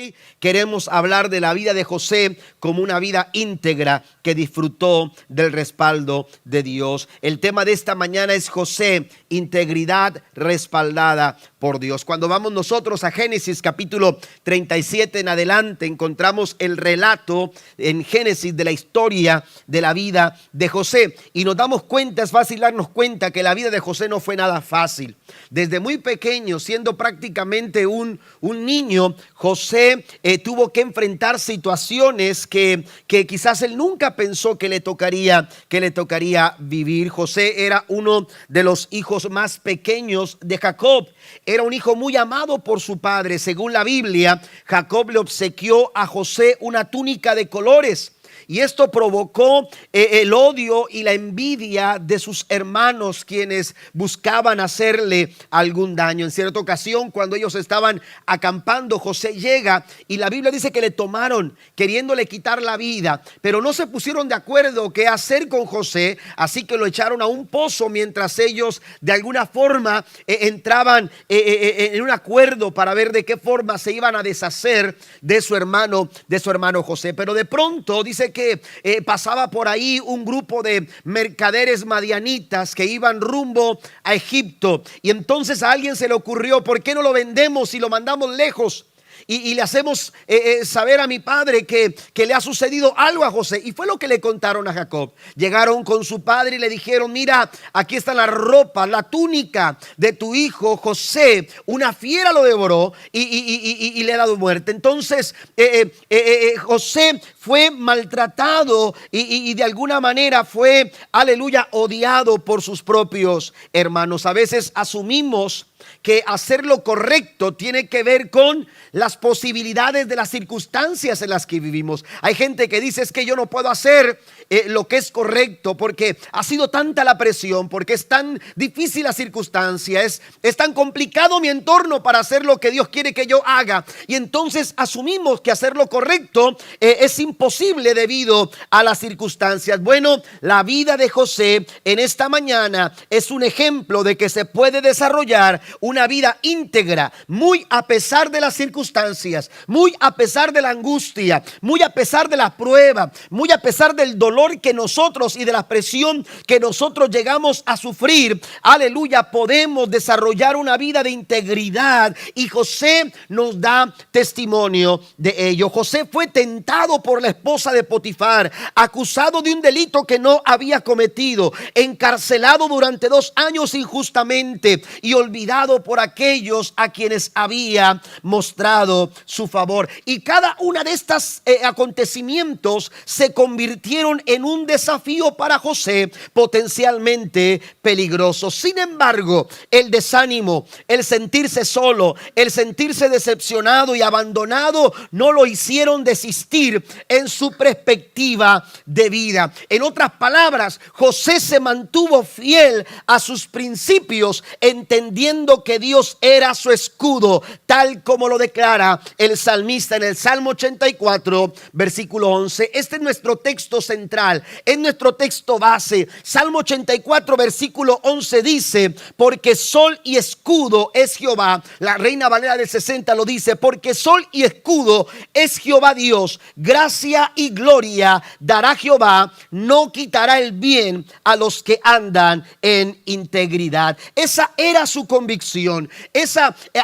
hoy queremos hablar de la vida de José como una vida íntegra que disfrutó del respaldo de Dios. El tema de esta mañana es José, integridad respaldada por Dios. Cuando vamos nosotros a Génesis capítulo 37 en adelante, encontramos el relato en Génesis de la historia de la vida de José. Y nos damos cuenta, es fácil darnos cuenta que la vida de José no fue nada fácil. Desde muy pequeño, siendo prácticamente un niño, José tuvo que enfrentar situaciones que quizás él nunca pensó que le tocaría vivir. José era uno de los hijos más pequeños de Jacob. Era un hijo muy amado por su padre. Según la Biblia, Jacob le obsequió a José una túnica de colores. Y esto provocó el odio y la envidia de sus hermanos, quienes buscaban hacerle algún daño. En cierta ocasión, cuando ellos estaban acampando, José llega y la Biblia dice que le tomaron queriéndole quitar la vida, pero no se pusieron de acuerdo qué hacer con José, así que lo echaron a un pozo mientras ellos de alguna forma entraban en un acuerdo para ver de qué forma se iban a deshacer de su hermano José. Pero de pronto dice que pasaba por ahí un grupo de mercaderes madianitas que iban rumbo a Egipto, y entonces a alguien se le ocurrió: ¿por qué no lo vendemos y lo mandamos lejos? Y le hacemos saber a mi padre que le ha sucedido algo a José. Y fue lo que le contaron a Jacob. Llegaron con su padre y le dijeron: mira, aquí está la ropa, la túnica de tu hijo José. Una fiera lo devoró y le ha dado muerte. Entonces José fue maltratado y de alguna manera fue, aleluya, odiado por sus propios hermanos. A veces asumimos que hacer lo correcto tiene que ver con las posibilidades de las circunstancias en las que vivimos. Hay gente que dice: es que yo no puedo hacer lo que es correcto porque ha sido tanta la presión, porque es tan difícil la circunstancia, es tan complicado mi entorno para hacer lo que Dios quiere que yo haga. Y entonces asumimos que hacer lo correcto es imposible debido a las circunstancias. Bueno, la vida de José en esta mañana es un ejemplo de que se puede desarrollar una vida íntegra, muy a pesar de las circunstancias, muy a pesar de la angustia, muy a pesar de la prueba, muy a pesar del dolor que nosotros y de la presión que nosotros llegamos a sufrir. Aleluya, podemos desarrollar una vida de integridad, y José nos da testimonio de ello. José fue tentado por la esposa de Potifar, acusado de un delito que no había cometido, encarcelado durante 2 años injustamente y olvidado por aquellos a quienes había mostrado su favor. Y cada una de estos acontecimientos se convirtieron en un desafío para José potencialmente peligroso. Sin embargo, el desánimo, el sentirse solo, el sentirse decepcionado y abandonado no lo hicieron desistir en su perspectiva de vida. En otras palabras, José se mantuvo fiel a sus principios, entendiendo que Dios era su escudo, tal como lo declara el salmista en el Salmo 84, versículo 11. Este es nuestro texto central, es nuestro texto base. Salmo 84, versículo 11 dice: porque sol y escudo es Jehová. La Reina Valera del 60 lo dice: porque sol y escudo es Jehová Dios, gracia y gloria dará Jehová, no quitará el bien a los que andan en integridad. Esa era su convicción.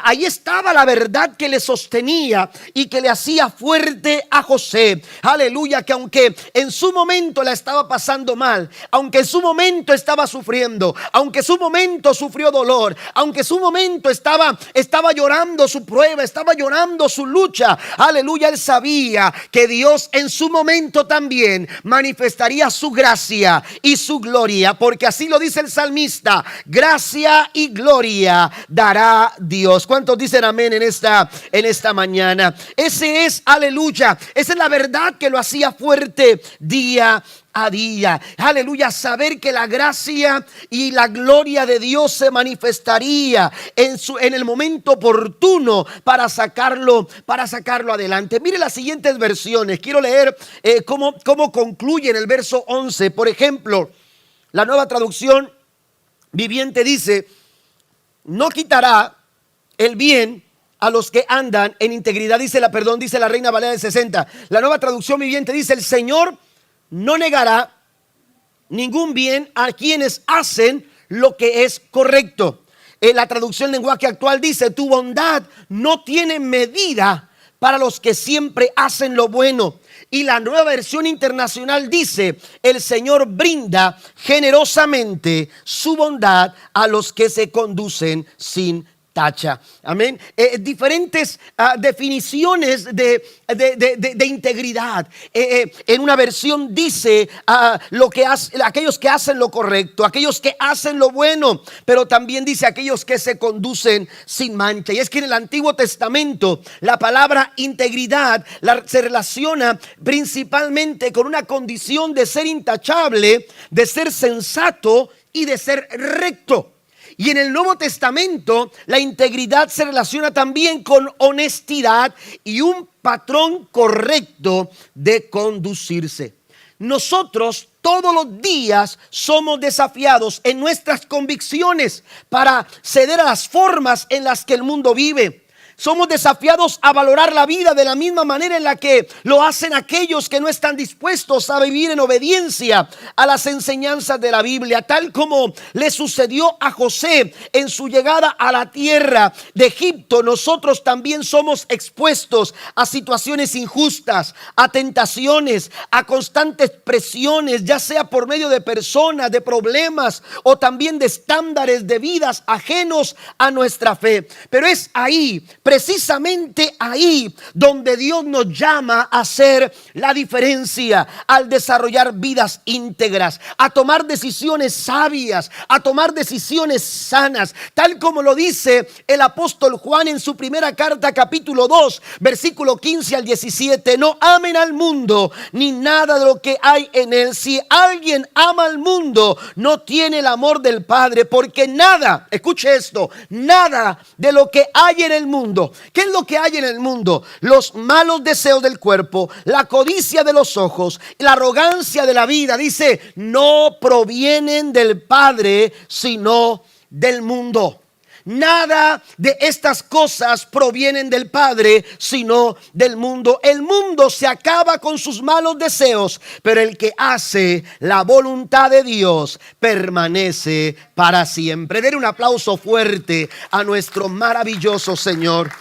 Ahí estaba la verdad que le sostenía y que le hacía fuerte a José. Aleluya, que aunque en su momento la estaba pasando mal, aunque en su momento estaba sufriendo, aunque en su momento sufrió dolor, aunque en su momento estaba llorando su prueba, estaba llorando su lucha, aleluya, él sabía que Dios en su momento también manifestaría su gracia y su gloria, porque así lo dice el salmista: gracia y gloria dará Dios. ¿Cuántos dicen amén en esta mañana? Ese es, aleluya, esa es la verdad que lo hacía fuerte día a día. Aleluya, saber que la gracia y la gloria de Dios se manifestaría en el momento oportuno para sacarlo adelante. Mire las siguientes versiones. Quiero leer cómo concluye en el verso 11. Por ejemplo, la Nueva Traducción Viviente dice: no quitará el bien a los que andan en integridad. Dice la Reina Valera del 60. La Nueva Traducción Viviente dice: el Señor no negará ningún bien a quienes hacen lo que es correcto. En la traducción lenguaje actual dice: tu bondad no tiene medida para los que siempre hacen lo bueno. Y la Nueva Versión Internacional dice: el Señor brinda generosamente su bondad a los que se conducen sin tacha. Amén. Diferentes definiciones de integridad. En una versión dice aquellos que hacen lo correcto, aquellos que hacen lo bueno, pero también dice aquellos que se conducen sin mancha. Y es que en el Antiguo Testamento la palabra integridad se relaciona principalmente con una condición de ser intachable, de ser sensato y de ser recto. Y en el Nuevo Testamento la integridad se relaciona también con honestidad y un patrón correcto de conducirse. Nosotros todos los días somos desafiados en nuestras convicciones para ceder a las formas en las que el mundo vive. Somos desafiados a valorar la vida de la misma manera en la que lo hacen aquellos que no están dispuestos a vivir en obediencia a las enseñanzas de la Biblia, tal como le sucedió a José en su llegada a la tierra de Egipto. Nosotros también somos expuestos a situaciones injustas, a tentaciones, a constantes presiones, ya sea por medio de personas, de problemas o también de estándares de vidas ajenos a nuestra fe. Pero es ahí, precisamente ahí, donde Dios nos llama a hacer la diferencia, al desarrollar vidas íntegras, a tomar decisiones sabias, a tomar decisiones sanas, tal como lo dice el apóstol Juan en su primera carta, capítulo 2, versículo 15 al 17. No amen al mundo ni nada de lo que hay en él. Si alguien ama al mundo, no tiene el amor del Padre, porque nada, escuche esto, nada de lo que hay en el mundo. ¿Qué es lo que hay en el mundo? Los malos deseos del cuerpo, la codicia de los ojos, la arrogancia de la vida, dice, no provienen del Padre, sino del mundo. Nada de estas cosas provienen del Padre, sino del mundo. El mundo se acaba con sus malos deseos, pero el que hace la voluntad de Dios permanece para siempre. Den un aplauso fuerte a nuestro maravilloso Señor.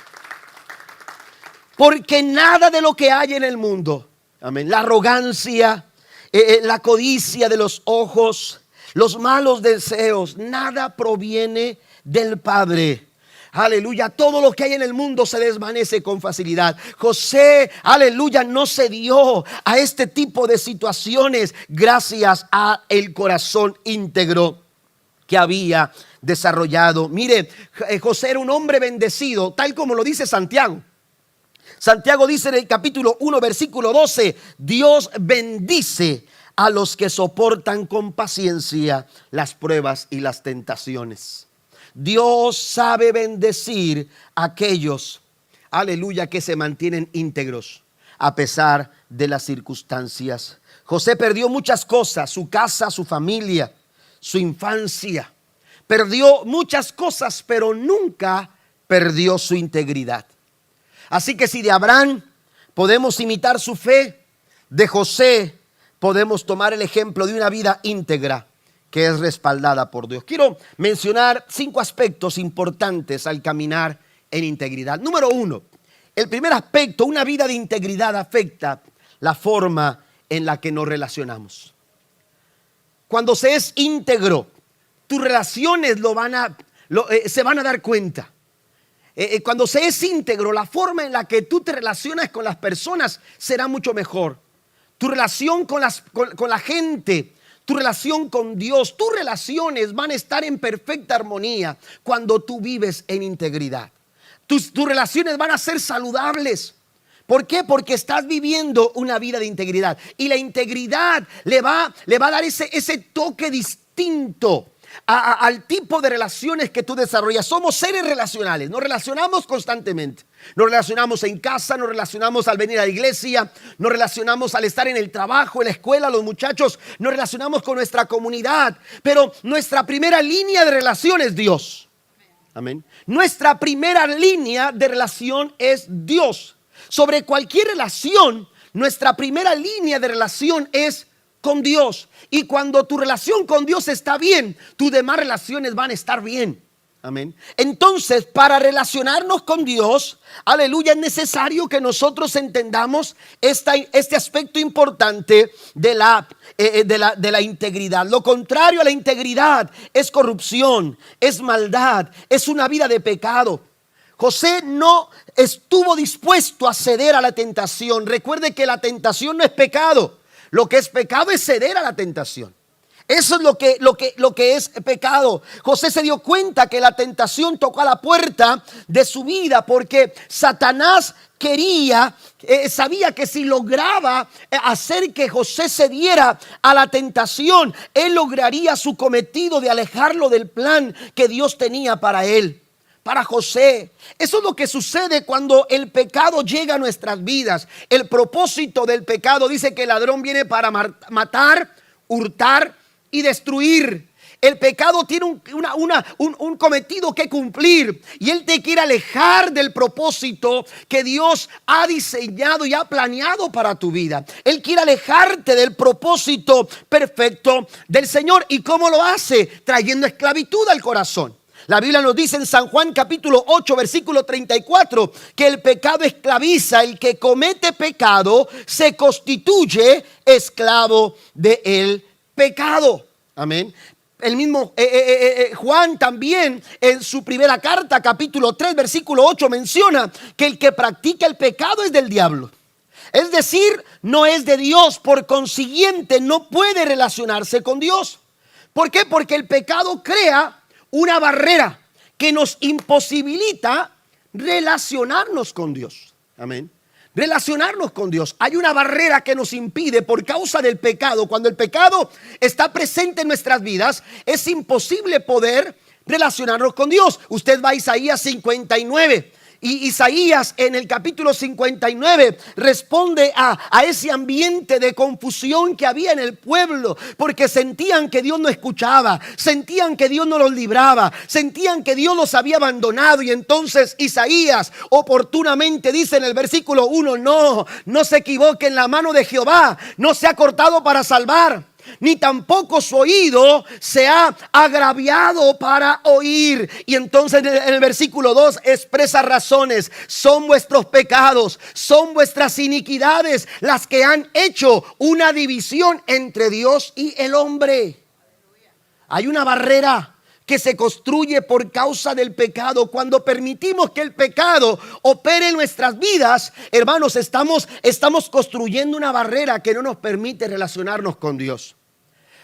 Porque nada de lo que hay en el mundo, amén, la arrogancia, la codicia de los ojos, los malos deseos, nada proviene del Padre. Aleluya, todo lo que hay en el mundo se desvanece con facilidad. José, aleluya, no se dio a este tipo de situaciones gracias a el corazón íntegro que había desarrollado. Mire, José era un hombre bendecido, tal como lo dice Santiago. Santiago dice en el capítulo 1, versículo 12, Dios bendice a los que soportan con paciencia las pruebas y las tentaciones. Dios sabe bendecir a aquellos, aleluya, que se mantienen íntegros a pesar de las circunstancias. José perdió muchas cosas: su casa, su familia, su infancia. Perdió muchas cosas, pero nunca perdió su integridad. Así que si de Abraham podemos imitar su fe, de José podemos tomar el ejemplo de una vida íntegra que es respaldada por Dios. Quiero mencionar 5 aspectos importantes al caminar en integridad. Número 1, el primer aspecto: una vida de integridad afecta la forma en la que nos relacionamos. Cuando se es íntegro, tus relaciones se van a dar cuenta. Cuando se es íntegro, la forma en la que tú te relacionas con las personas será mucho mejor. Tu relación con la gente, tu relación con Dios, tus relaciones van a estar en perfecta armonía cuando tú vives en integridad. Tus relaciones van a ser saludables. ¿Por qué? Porque estás viviendo una vida de integridad. Y la integridad le va a dar ese toque distinto al tipo de relaciones que tú desarrollas. Somos seres relacionales, nos relacionamos constantemente. Nos relacionamos en casa, nos relacionamos al venir a la iglesia, nos relacionamos al estar en el trabajo, en la escuela, los muchachos, nos relacionamos con nuestra comunidad. Pero nuestra primera línea de relación es Dios. Amén. Nuestra primera línea de relación es Dios. Sobre cualquier relación, nuestra primera línea de relación es con Dios. Y cuando tu relación con Dios está bien, tus demás relaciones van a estar bien. Amén. Entonces, para relacionarnos con Dios, aleluya, es necesario que nosotros entendamos este aspecto importante de la integridad. Lo contrario a la integridad es corrupción, es maldad, es una vida de pecado. José no estuvo dispuesto a ceder a la tentación. Recuerde que la tentación no es pecado. Lo que es pecado es ceder a la tentación. Eso es lo que es pecado. José se dio cuenta que la tentación tocó a la puerta de su vida porque Satanás sabía que si lograba hacer que José cediera a la tentación, él lograría su cometido de alejarlo del plan que Dios tenía para él. Para José, eso es lo que sucede cuando el pecado llega a nuestras vidas. El propósito del pecado dice que el ladrón viene para matar, hurtar y destruir. El pecado tiene un cometido que cumplir y él te quiere alejar del propósito que Dios ha diseñado y ha planeado para tu vida. Él quiere alejarte del propósito perfecto del Señor. ¿Y cómo lo hace? Trayendo esclavitud al corazón. La Biblia nos dice en San Juan capítulo 8 versículo 34 que el pecado esclaviza. El que comete pecado se constituye esclavo del pecado. Amén. El mismo Juan también en su primera carta capítulo 3 versículo 8 menciona que el que practica el pecado es del diablo. Es decir, no es de Dios, por consiguiente no puede relacionarse con Dios. ¿Por qué? Porque el pecado crea una barrera que nos imposibilita relacionarnos con Dios. Amén. Relacionarnos con Dios. Hay una barrera que nos impide por causa del pecado. Cuando el pecado está presente en nuestras vidas, es imposible poder relacionarnos con Dios. Usted va a Isaías 59. Y Isaías en el capítulo 59 responde a ese ambiente de confusión que había en el pueblo, porque sentían que Dios no escuchaba, sentían que Dios no los libraba, sentían que Dios los había abandonado. Y entonces Isaías oportunamente dice en el versículo 1: no se equivoquen, la mano de Jehová no se ha cortado para salvar, ni tampoco su oído se ha agraviado para oír. Y entonces en el versículo 2 expresa razones. Son vuestros pecados, son vuestras iniquidades las que han hecho una división entre Dios y el hombre. Hay una barrera que se construye por causa del pecado. Cuando permitimos que el pecado opere en nuestras vidas, hermanos, estamos construyendo una barrera que no nos permite relacionarnos con Dios.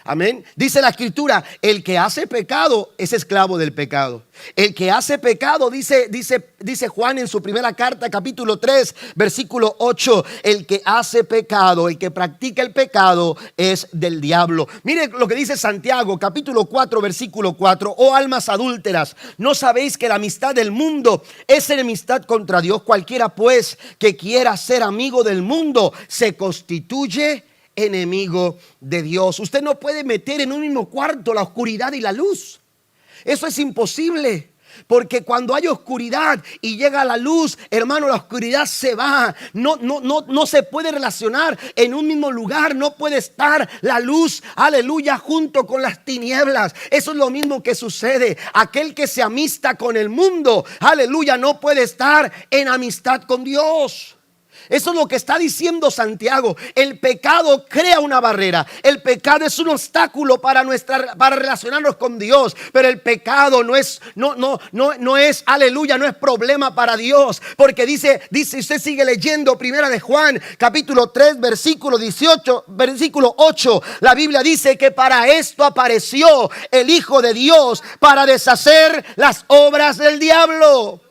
Amén. Dice la escritura: el que hace pecado es esclavo del pecado. El que hace pecado, dice Juan en su primera carta, capítulo 3, versículo 8: el que hace pecado, el que practica el pecado es del diablo. Mire lo que dice Santiago, capítulo 4, versículo 4: oh almas adúlteras, ¿no sabéis que la amistad del mundo es enemistad contra Dios? Cualquiera pues que quiera ser amigo del mundo se constituye enemigo de Dios. Usted no puede meter en un mismo cuarto la oscuridad y la luz. Eso es imposible, porque cuando hay oscuridad y llega la luz, hermano, la oscuridad se va. No se puede relacionar en un mismo lugar. No puede estar la luz, aleluya, junto con las tinieblas. Eso es lo mismo que sucede. Aquel que se amista con el mundo, aleluya, no puede estar en amistad con Dios. Eso es lo que está diciendo Santiago. El pecado crea una barrera. El pecado es un obstáculo para relacionarnos con Dios. Pero el pecado no es, aleluya, no es problema para Dios. Porque dice, usted sigue leyendo Primera de Juan, capítulo 3, versículo 18, versículo 8. La Biblia dice que para esto apareció el Hijo de Dios, para deshacer las obras del diablo.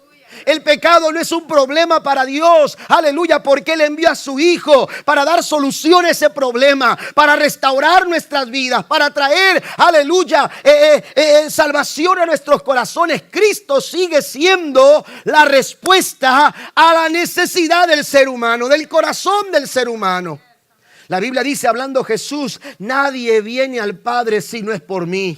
El pecado no es un problema para Dios, aleluya, porque Él envió a su Hijo para dar solución a ese problema, para restaurar nuestras vidas, para traer, aleluya, salvación a nuestros corazones. Cristo sigue siendo la respuesta a la necesidad del ser humano, del corazón del ser humano. La Biblia dice, hablando Jesús: nadie viene al Padre si no es por mí.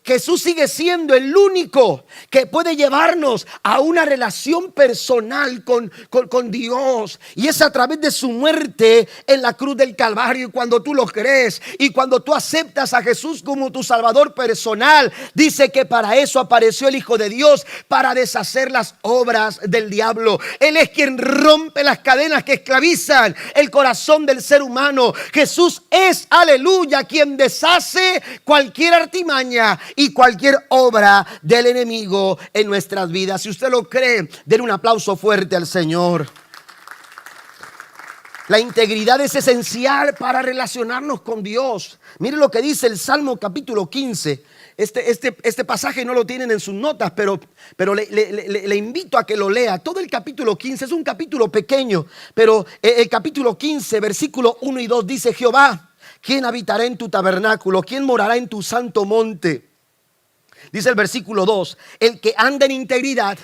Jesús sigue siendo el único que puede llevarnos a una relación personal con Dios. Y es a través de su muerte en la cruz del Calvario. Y cuando tú lo crees y cuando tú aceptas a Jesús como tu Salvador personal, dice que para eso apareció el Hijo de Dios, para deshacer las obras del diablo. Él es quien rompe las cadenas que esclavizan el corazón del ser humano. Jesús es, aleluya, quien deshace cualquier artimaña y cualquier obra del enemigo en nuestras vidas. Si usted lo cree, den un aplauso fuerte al Señor. La integridad es esencial para relacionarnos con Dios. Mire lo que dice el Salmo capítulo 15. Este pasaje no lo tienen en sus notas, pero le invito a que lo lea. Todo el capítulo 15 es un capítulo pequeño, pero el capítulo 15, versículo 1 y 2 dice: Jehová, ¿quién habitará en tu tabernáculo? ¿Quién morará en tu santo monte? Dice el versículo 2: el que anda en integridad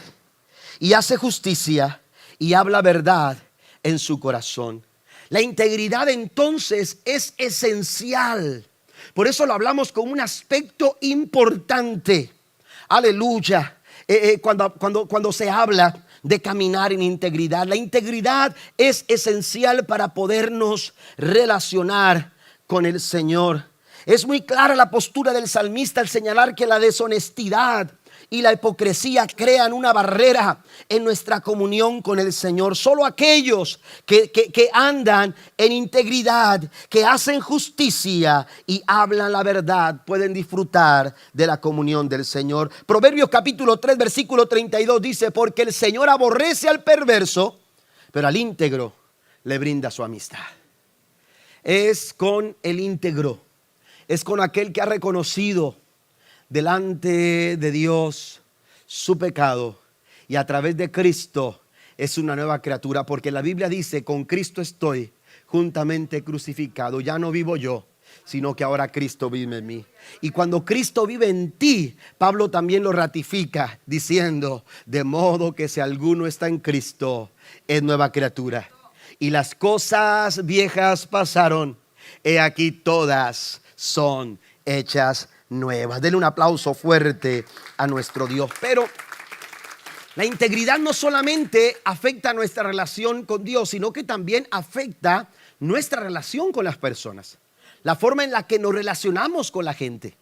y hace justicia y habla verdad en su corazón. La integridad entonces es esencial. Por eso lo hablamos como un aspecto importante. Aleluya. Cuando se habla de caminar en integridad, la integridad es esencial para podernos relacionar con el Señor. Es muy clara la postura del salmista al señalar que la deshonestidad y la hipocresía crean una barrera en nuestra comunión con el Señor. Solo aquellos que andan en integridad, que hacen justicia y hablan la verdad, pueden disfrutar de la comunión del Señor. Proverbios capítulo 3, versículo 32 dice: porque el Señor aborrece al perverso, pero al íntegro le brinda su amistad. Es con el íntegro, es con aquel que ha reconocido delante de Dios su pecado y a través de Cristo es una nueva criatura, porque la Biblia dice: con Cristo estoy juntamente crucificado, ya no vivo yo, sino que ahora Cristo vive en mí. Y cuando Cristo vive en ti, Pablo también lo ratifica diciendo: de modo que si alguno está en Cristo, es nueva criatura, y las cosas viejas pasaron, he aquí todas son hechas nuevas. Denle un aplauso fuerte a nuestro Dios. Pero la integridad no solamente afecta nuestra relación con Dios, sino que también afecta nuestra relación con las personas. La forma en la que nos relacionamos con la gente,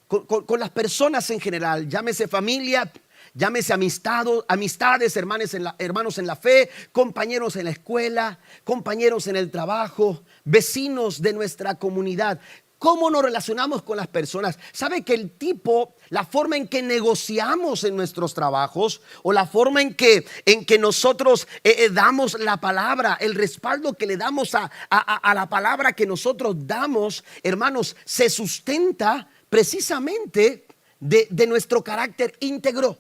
con las personas en general, llámese familia, llámese amistades, hermanos en la fe, compañeros en la escuela, compañeros en el trabajo, vecinos de nuestra comunidad. ¿Cómo nos relacionamos con las personas? ¿Sabe que la forma en que negociamos en nuestros trabajos, o la forma en que nosotros damos la palabra, el respaldo que le damos a la palabra que nosotros damos, hermanos, se sustenta precisamente de nuestro carácter íntegro?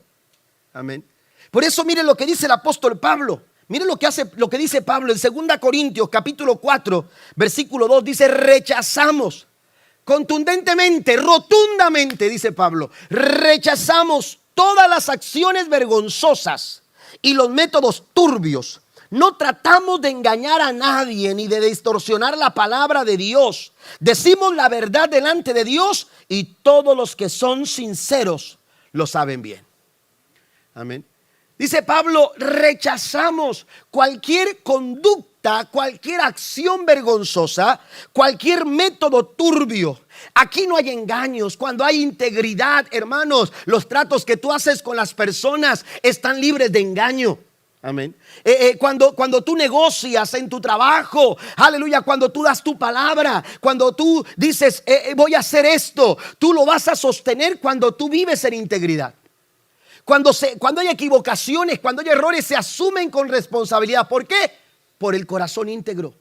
Amén. Por eso miren lo que dice el apóstol Pablo. Miren lo que dice Pablo en 2 Corintios capítulo 4, versículo 2. Dice: rechazamos contundentemente, rotundamente, dice Pablo, rechazamos todas las acciones vergonzosas y los métodos turbios. No tratamos de engañar a nadie ni de distorsionar la palabra de Dios. Decimos la verdad delante de Dios, y todos los que son sinceros lo saben bien. Amén. Dice Pablo: rechazamos cualquier conducta, cualquier acción vergonzosa, cualquier método turbio. Aquí no hay engaños. Cuando hay integridad, hermanos, los tratos que tú haces con las personas están libres de engaño. Amén. Cuando tú negocias en tu trabajo, aleluya, cuando tú das tu palabra, cuando tú dices voy a hacer esto, tú lo vas a sostener cuando tú vives en integridad. Cuando hay equivocaciones, cuando hay errores, se asumen con responsabilidad. ¿Por qué? Por el corazón íntegro.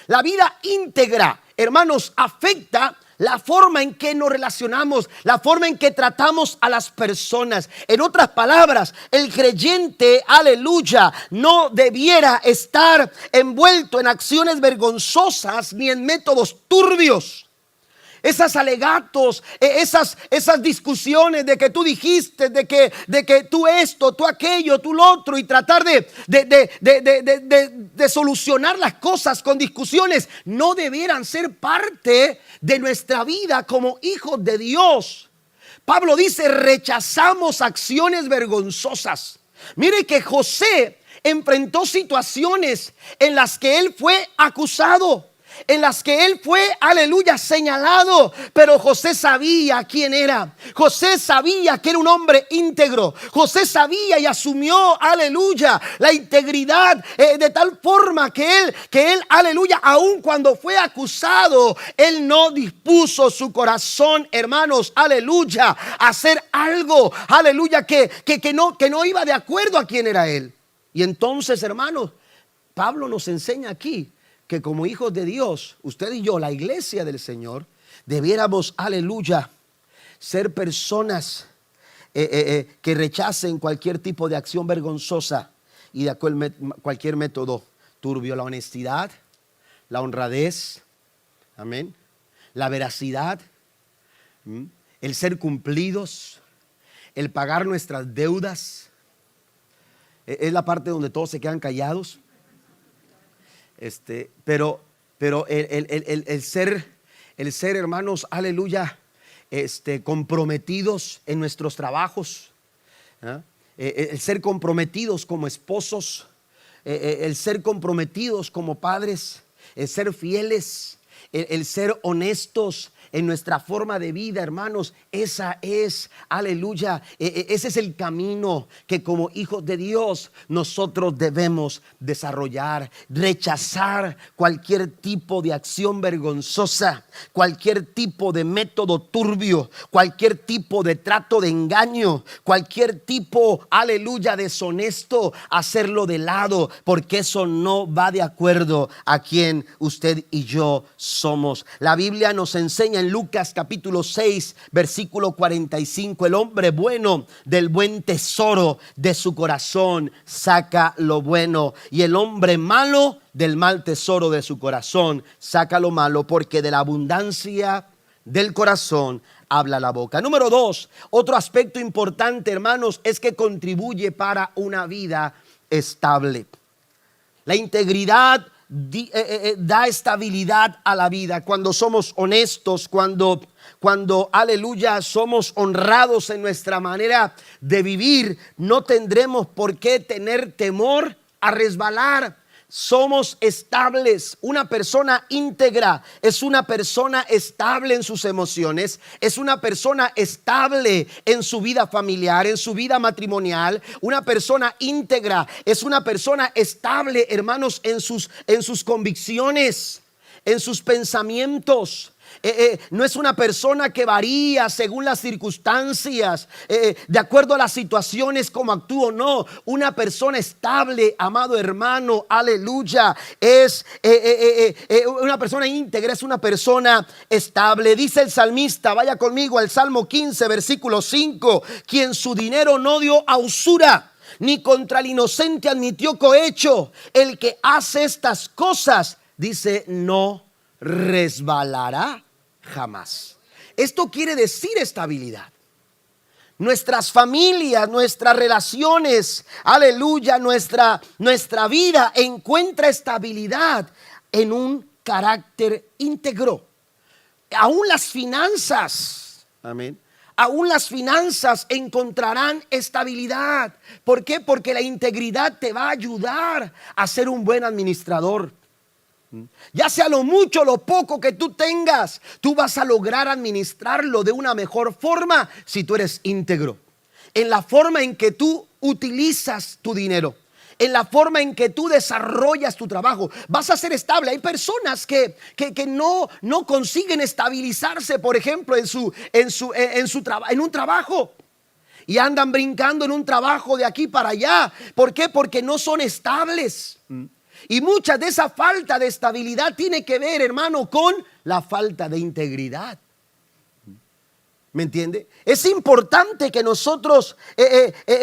La vida íntegra, hermanos, afecta la forma en que nos relacionamos, la forma en que tratamos a las personas. En otras palabras, el creyente, aleluya, no debiera estar envuelto en acciones vergonzosas ni en métodos turbios. Esas alegatos, esas discusiones de que tú dijiste, de que tú esto, tú aquello, tú lo otro, y tratar de solucionar las cosas con discusiones, no debieran ser parte de nuestra vida como hijos de Dios. Pablo dice, rechazamos acciones vergonzosas. Mire que José enfrentó situaciones en las que él fue acusado, en las que él fue, aleluya, señalado, pero José sabía quién era. José sabía que era un hombre íntegro. José sabía y asumió, aleluya, la integridad de tal forma que él, aleluya, aun cuando fue acusado, él no dispuso su corazón, hermanos, aleluya, a hacer algo, aleluya, que no iba de acuerdo a quién era él. Y entonces, hermanos, Pablo nos enseña aquí que como hijos de Dios, usted y yo, la iglesia del Señor, debiéramos, aleluya, ser personas que rechacen cualquier tipo de acción vergonzosa y de cualquier método turbio. La honestidad, la honradez, amén, la veracidad, el ser cumplidos, el pagar nuestras deudas. Es la parte donde todos se quedan callados. Pero el ser, hermanos, aleluya, comprometidos en nuestros trabajos, ¿eh? El ser comprometidos como esposos, el ser comprometidos como padres, el ser fieles, el ser honestos en nuestra forma de vida, hermanos. Esa es, aleluya, ese es el camino que como hijos de Dios nosotros debemos desarrollar. Rechazar cualquier tipo de acción vergonzosa, cualquier tipo de método turbio, cualquier tipo de trato de engaño, cualquier tipo, aleluya, deshonesto, hacerlo de lado, porque eso no va de acuerdo a quien usted y yo somos. La Biblia nos enseña en Lucas capítulo 6 versículo 45, el hombre bueno del buen tesoro de su corazón saca lo bueno, y el hombre malo del mal tesoro de su corazón saca lo malo, porque de la abundancia del corazón habla la boca. Número 2, otro aspecto importante, hermanos, es que contribuye para una vida estable. La integridad da estabilidad a la vida. Cuando somos honestos, cuando aleluya, somos honrados en nuestra manera de vivir, no tendremos por qué tener temor a resbalar. Somos estables. Una persona íntegra es una persona estable en sus emociones, es una persona estable en su vida familiar, en su vida matrimonial. Una persona íntegra es una persona estable, hermanos, en sus convicciones, en sus pensamientos. No es una persona que varía según las circunstancias, de acuerdo a las situaciones como actúa. No, una persona estable, amado hermano, aleluya, es una persona íntegra, es una persona estable. Dice el salmista, vaya conmigo al Salmo 15 versículo 5, quien su dinero no dio a usura, ni contra el inocente admitió cohecho. El que hace estas cosas, dice, no resbalará jamás. Esto quiere decir estabilidad. Nuestras familias, nuestras relaciones, aleluya, nuestra vida encuentra estabilidad en un carácter íntegro. Aún las finanzas, amén, aún las finanzas encontrarán estabilidad. ¿Por qué? Porque la integridad te va a ayudar a ser un buen administrador. Ya sea lo mucho o lo poco que tú tengas, tú vas a lograr administrarlo de una mejor forma si tú eres íntegro. En la forma en que tú utilizas tu dinero, en la forma en que tú desarrollas tu trabajo, vas a ser estable. Hay personas que no consiguen estabilizarse, por ejemplo, en un trabajo. Y andan brincando en un trabajo de aquí para allá. ¿Por qué? Porque no son estables. Y mucha de esa falta de estabilidad tiene que ver, hermano, con la falta de integridad. ¿Me entiende? Es importante que nosotros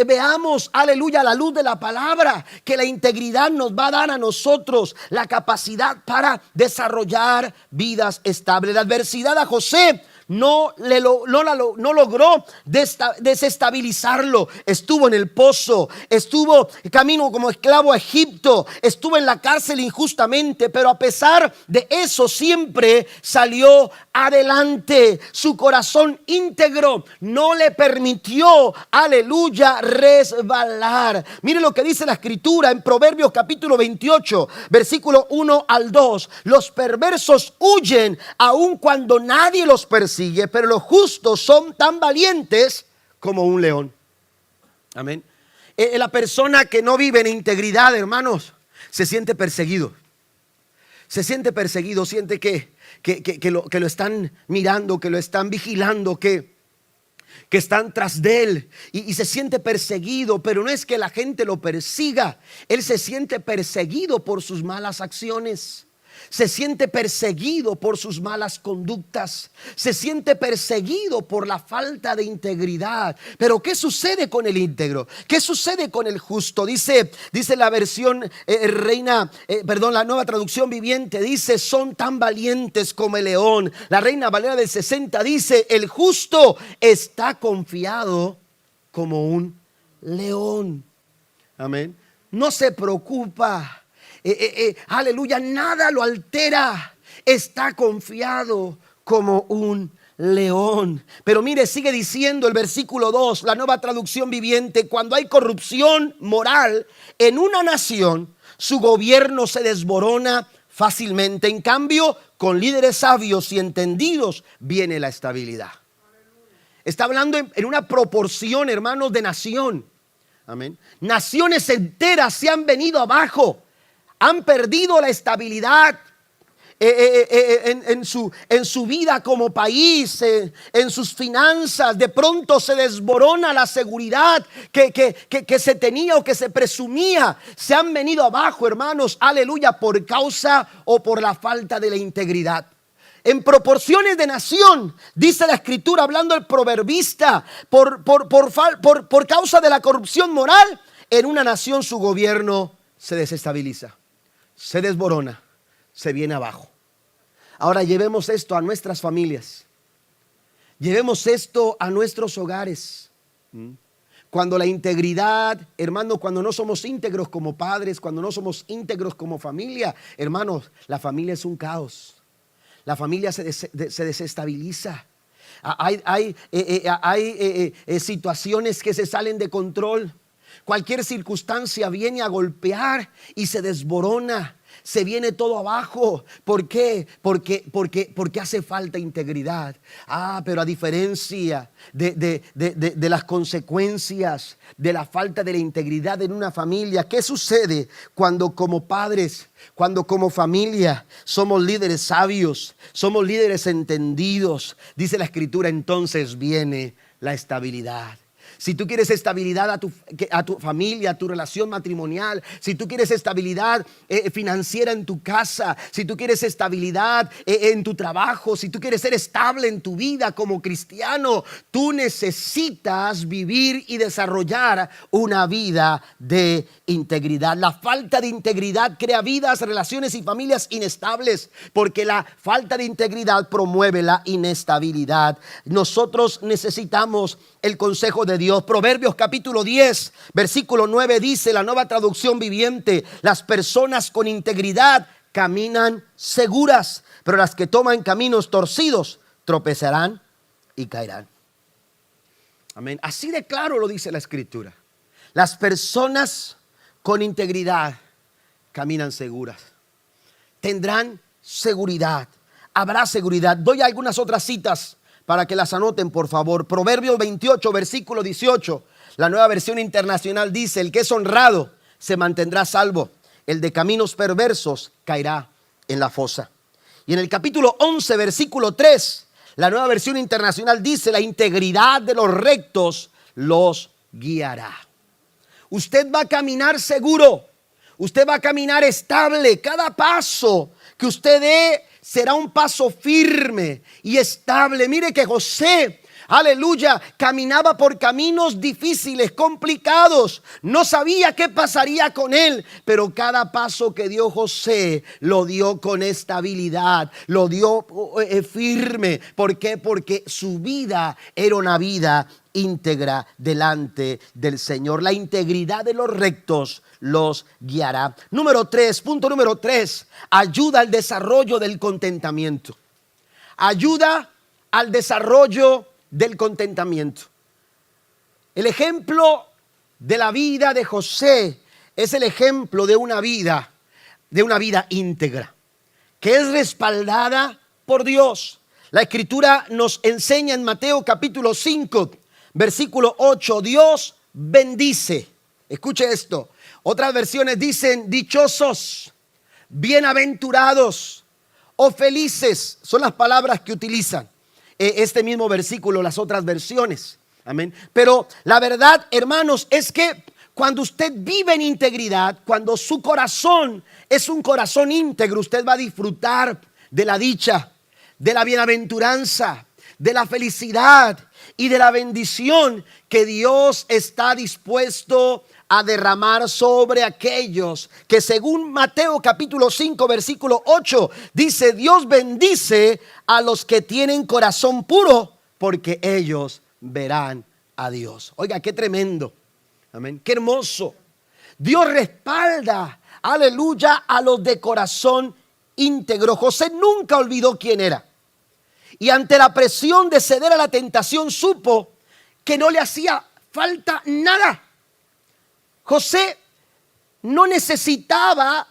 veamos, aleluya, a la luz de la palabra, que la integridad nos va a dar a nosotros la capacidad para desarrollar vidas estables. La adversidad a José no logró desestabilizarlo. Estuvo en el pozo, estuvo camino como esclavo a Egipto, estuvo en la cárcel injustamente, pero a pesar de eso siempre salió adelante. Su corazón íntegro no le permitió, aleluya, resbalar. Mire lo que dice la escritura en Proverbios capítulo 28, versículo 1 al 2. Los perversos huyen aun cuando nadie los persigue, pero los justos son tan valientes como un león. Amén. La persona que no vive en integridad, hermanos, se siente perseguido. Se siente perseguido, siente que lo están mirando, que lo están vigilando, que están tras de él y se siente perseguido. Pero no es que la gente lo persiga, él se siente perseguido por sus malas acciones. Se siente perseguido por sus malas conductas. Se siente perseguido por la falta de integridad. Pero ¿qué sucede con el íntegro? ¿Qué sucede con el justo? Dice la versión la Nueva Traducción Viviente, dice: son tan valientes como el león. La Reina Valera del 60 dice: el justo está confiado como un león. Amén. No se preocupa. Aleluya, nada lo altera. Está confiado como un león. Pero mire, sigue diciendo el versículo 2, la Nueva Traducción Viviente: cuando hay corrupción moral en una nación, su gobierno se desborona fácilmente. En cambio, con líderes sabios y entendidos viene la estabilidad. Está hablando en una proporción, hermanos, de nación. Amén. Naciones enteras se han venido abajo. Han perdido la estabilidad en su vida como país, en sus finanzas. De pronto se desborona la seguridad que se tenía o que se presumía. Se han venido abajo, hermanos, aleluya, por causa o por la falta de la integridad. En proporciones de nación, dice la escritura, hablando el proverbista, por causa de la corrupción moral, en una nación su gobierno se desestabiliza, se desborona, se viene abajo. Ahora llevemos esto a nuestras familias. Llevemos esto a nuestros hogares. Cuando la integridad, hermanos, cuando no somos íntegros como padres, cuando no somos íntegros como familia, hermanos, la familia es un caos. La familia se desestabiliza. Hay situaciones que se salen de control. Cualquier circunstancia viene a golpear y se desborona. Se viene todo abajo. ¿Por qué? Porque hace falta integridad. Pero a diferencia de las consecuencias de la falta de la integridad en una familia, ¿qué sucede cuando como padres, cuando como familia somos líderes sabios, somos líderes entendidos? Dice la escritura, entonces viene la estabilidad. Si tú quieres estabilidad a tu familia, a tu relación matrimonial, si tú quieres estabilidad financiera en tu casa, si tú quieres estabilidad en tu trabajo, si tú quieres ser estable en tu vida como cristiano, tú necesitas vivir y desarrollar una vida de integridad. La falta de integridad crea vidas, relaciones y familias inestables, porque la falta de integridad promueve la inestabilidad. Nosotros necesitamos el consejo de Dios. Proverbios capítulo 10, versículo 9 dice la Nueva Traducción Viviente: las personas con integridad caminan seguras, pero las que toman caminos torcidos tropezarán y caerán. Amén. Así de claro lo dice la escritura. Las personas con integridad caminan seguras. Tendrán seguridad. Habrá seguridad. Doy algunas otras citas para que las anoten, por favor. Proverbios 28, versículo 18. La Nueva Versión Internacional dice: el que es honrado se mantendrá salvo. El de caminos perversos caerá en la fosa. Y en el capítulo 11, versículo 3, la Nueva Versión Internacional dice: la integridad de los rectos los guiará. Usted va a caminar seguro. Usted va a caminar estable. Cada paso que usted dé será un paso firme y estable. Mire que José, aleluya, caminaba por caminos difíciles, complicados. No sabía qué pasaría con él, pero cada paso que dio José lo dio con estabilidad, lo dio firme. ¿Por qué? Porque su vida era una vida íntegra delante del Señor. La integridad de los rectos los guiará. Punto número 3, ayuda al desarrollo del contentamiento. Ayuda al desarrollo del contentamiento. El ejemplo de la vida de José es el ejemplo de una vida íntegra, que es respaldada por Dios. La Escritura nos enseña en Mateo capítulo 5, versículo 8, Dios bendice. Escuche esto. Otras versiones dicen dichosos, bienaventurados o felices. Son las palabras que utilizan este mismo versículo, las otras versiones. Amén. Pero la verdad, hermanos, es que cuando usted vive en integridad, cuando su corazón es un corazón íntegro, usted va a disfrutar de la dicha, de la bienaventuranza, de la felicidad y de la bendición que Dios está dispuesto a derramar sobre aquellos que, según Mateo capítulo 5 versículo 8, dice: Dios bendice a los que tienen corazón puro, porque ellos verán a Dios. Oiga, qué tremendo. Amén. Qué hermoso. Dios respalda, aleluya, a los de corazón íntegro. José nunca olvidó quién era. Y ante la presión de ceder a la tentación, supo que no le hacía falta nada. José no necesitaba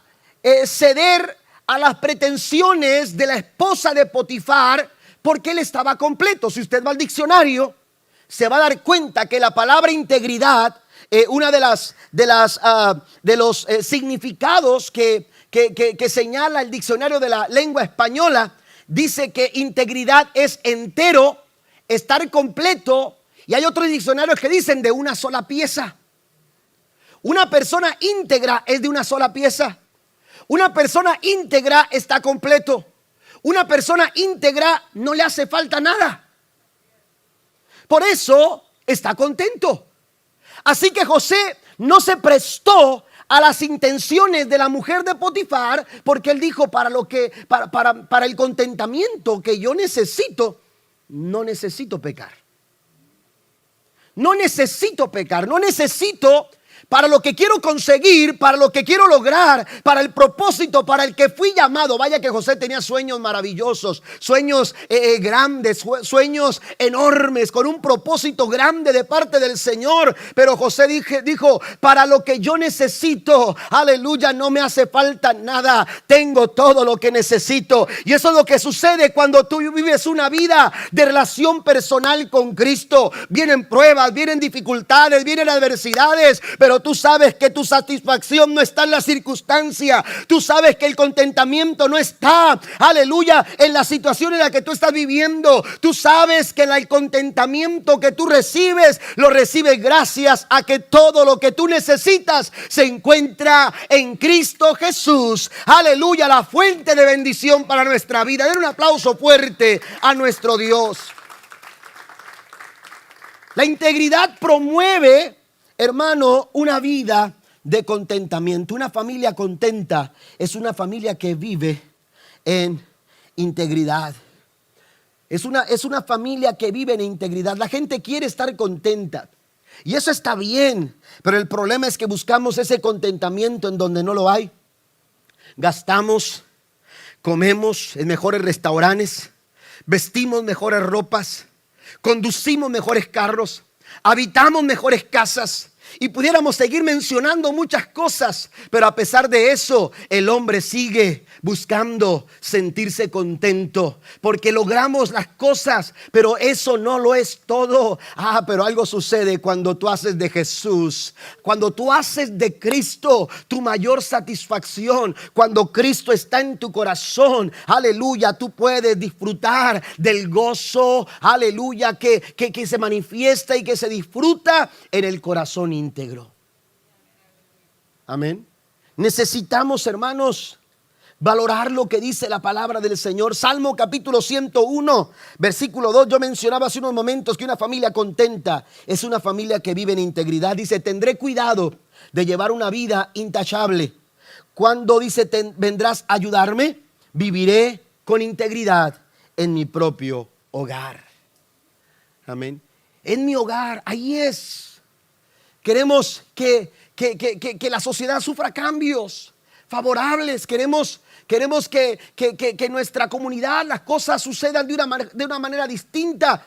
ceder a las pretensiones de la esposa de Potifar, porque él estaba completo. Si usted va al diccionario, se va a dar cuenta que la palabra integridad, una de los significados que señala el diccionario de la lengua española, dice que integridad es entero, estar completo, y hay otros diccionarios que dicen de una sola pieza. Una persona íntegra es de una sola pieza. Una persona íntegra está completo. Una persona íntegra no le hace falta nada. Por eso está contento. Así que José no se prestó a las intenciones de la mujer de Potifar, porque él dijo: para el contentamiento que yo necesito, no necesito pecar. No necesito pecar, no necesito, para lo que quiero conseguir, para lo que quiero lograr, para el propósito para el que fui llamado. Vaya que José tenía sueños maravillosos, sueños grandes, sueños enormes, con un propósito grande de parte del Señor. Pero José dijo: para lo que yo necesito, aleluya, no me hace falta nada, tengo todo lo que necesito. Y eso es lo que sucede cuando tú vives una vida de relación personal con Cristo. Vienen pruebas, vienen dificultades, vienen adversidades, pero tú sabes que tu satisfacción no está en la circunstancia. Tú sabes que el contentamiento no está, aleluya, en la situación en la que tú estás viviendo. Tú sabes que el contentamiento que tú recibes, lo recibes gracias a que todo lo que tú necesitas se encuentra en Cristo Jesús. Aleluya, la fuente de bendición para nuestra vida. Den un aplauso fuerte a nuestro Dios. La integridad promueve, hermano, una vida de contentamiento. Una familia contenta es una familia que vive en integridad. Es una familia que vive en integridad. La gente quiere estar contenta y eso está bien, pero el problema es que buscamos ese contentamiento en donde no lo hay. Gastamos, comemos en mejores restaurantes, vestimos mejores ropas, conducimos mejores carros, habitamos mejores casas, y pudiéramos seguir mencionando muchas cosas. Pero a pesar de eso, el hombre sigue buscando sentirse contento, porque logramos las cosas, pero eso no lo es todo. Pero algo sucede cuando tú haces de Jesús, cuando tú haces de Cristo tu mayor satisfacción. Cuando Cristo está en tu corazón, aleluya, tú puedes disfrutar del gozo, aleluya, que se manifiesta y que se disfruta en el corazón íntegro. Amén. Necesitamos, hermanos, valorar lo que dice la palabra del Señor. Salmo capítulo 101, versículo 2. Yo mencionaba hace unos momentos que una familia contenta es una familia que vive en integridad. Dice, tendré cuidado de llevar una vida intachable. Cuando dice, vendrás a ayudarme, viviré con integridad en mi propio hogar. Amén. En mi hogar, ahí es. Queremos que la sociedad sufra cambios favorables. Queremos que nuestra comunidad, las cosas sucedan de una manera distinta.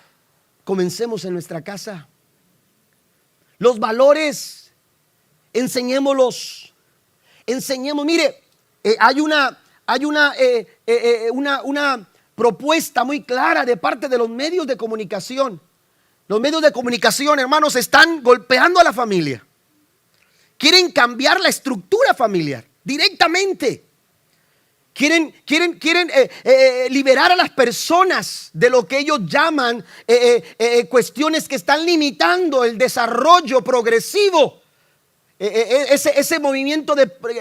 Comencemos en nuestra casa. Los valores, enseñémoslos. Mire, hay una propuesta muy clara de parte de los medios de comunicación. Los medios de comunicación, hermanos, están golpeando a la familia. Quieren cambiar la estructura familiar directamente. Quieren liberar a las personas de lo que ellos llaman cuestiones que están limitando el desarrollo progresivo. Ese movimiento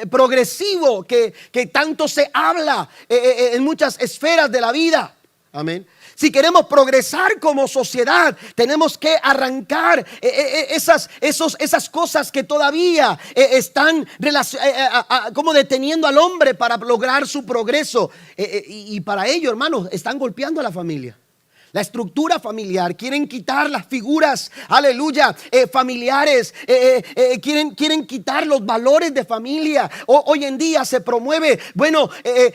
progresivo que tanto se habla en muchas esferas de la vida. Amén. Si queremos progresar como sociedad, tenemos que arrancar esas cosas que todavía están como deteniendo al hombre para lograr su progreso. Y para ello, hermanos, están golpeando a la familia. La estructura familiar, quieren quitar las figuras, aleluya, familiares, quieren quitar los valores de familia. Hoy en día se promueve, bueno,